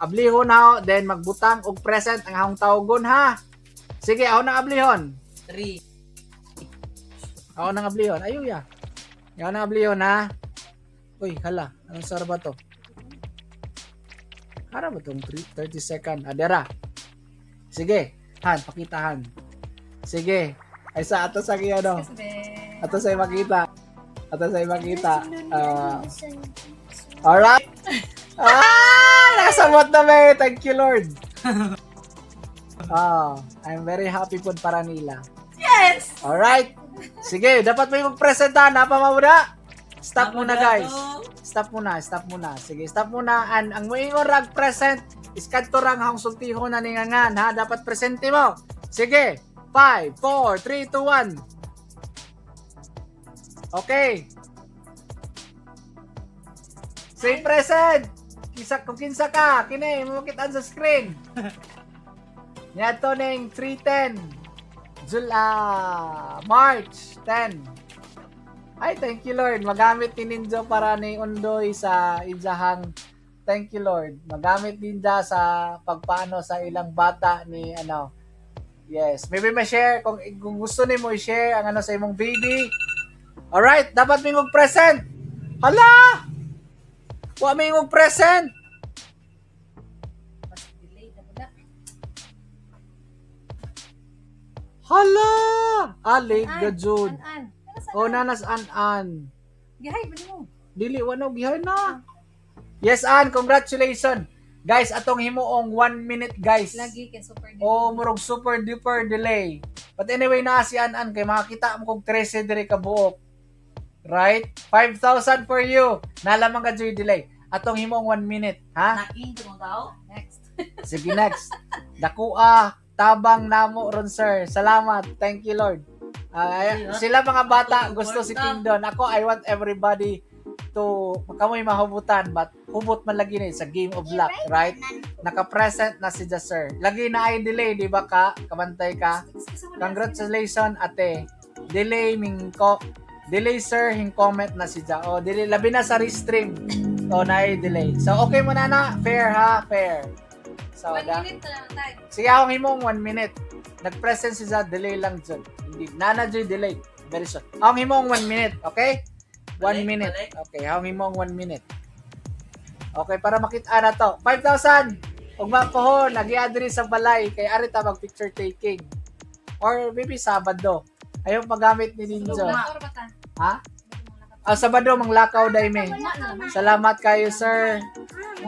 Ablihon ha, then magbutang og present ang ahong tawgon ha. Sige, ako nang ablihon. 3. Ako nang ablihon. Ayuya. Ako nang ablihon ha. Uy, hala. Anong sara ba to? Para ba itong 30 second? Adera. Sige. Han, pakitahan. Sige. Ay sa ato sa ano. Ato sa makita. Ato sa makita. Alright. Nasamot na may. Thank you, Lord. I'm very happy po para nila. Yes! Alright. Sige, dapat may mag-presenta. Napamamuna. Stop muna, guys. Stop muna. Sige, stop muna. Ang moingon rag present is kadto rang hang sultihon na ningangan ha. Dapat presente mo. Sige. 5, 4, 3, 2, 1. Okay. Say present. Kung kinsa ka, kini mo kitaan sa screen. Niyato ning 310. March 10. Ay, thank you Lord. Magamit ni Ninjo para ni Undoy sa ijahang. Thank you Lord. Magamit din da sa pagpaano sa ilang bata ni ano. Yes, maybe ma-share kung gusto nimo i-share ang ano sa imong baby. Alright, dapat may mag-present. Hala! Wa may mag-present. Hala! Late ga jud. O nanas an. Gihay ba mo? Dili wano gihay na. Yes, An, congratulations. Guys, atong himuong 1 minute, guys. Lagi kay super delay. Murog super duper delay. But anyway, na si An kay makakita mo kog 13 diri ka buok. Right? 5,000 for you. Nalamang ka joy delay. Atong himuong 1 minute, ha? Naking mo daw. Next. Sige, next. Dakua, tabang namo ron, sir. Salamat. Thank you, Lord. Sila mga bata gusto si Kingdom. Ako, I want everybody to kamoy mahubutan, but hubot man lagi na sa game of luck, right? Naka-present na si sir. Lagi na ay delay, di ba ka? Kamantay ka. Congratulations, ate. Delay mingko. Delay sir, hing comment na si Ja. Delay labi na sa restream. Na ay delay. So okay mo na na, fair ha, fair. So 1 minute na lang tayo. sige, akong himong 1 minute. Nag-present si Ja, delay lang dyan. Hindi, nana dyan delay. Very short. Akong himong 1 minute, okay? 1 minute. Okay, akong himong 1 minute. Okay, para makita na to. 5,000! Huwag mapohon, nag-i-adri sa balay. Kaya arita mag-picture taking. Or maybe Sabado. Ayaw magamit ni Ninja. Ha? Sabado, manglakaw day me. Salamat kayo, sir.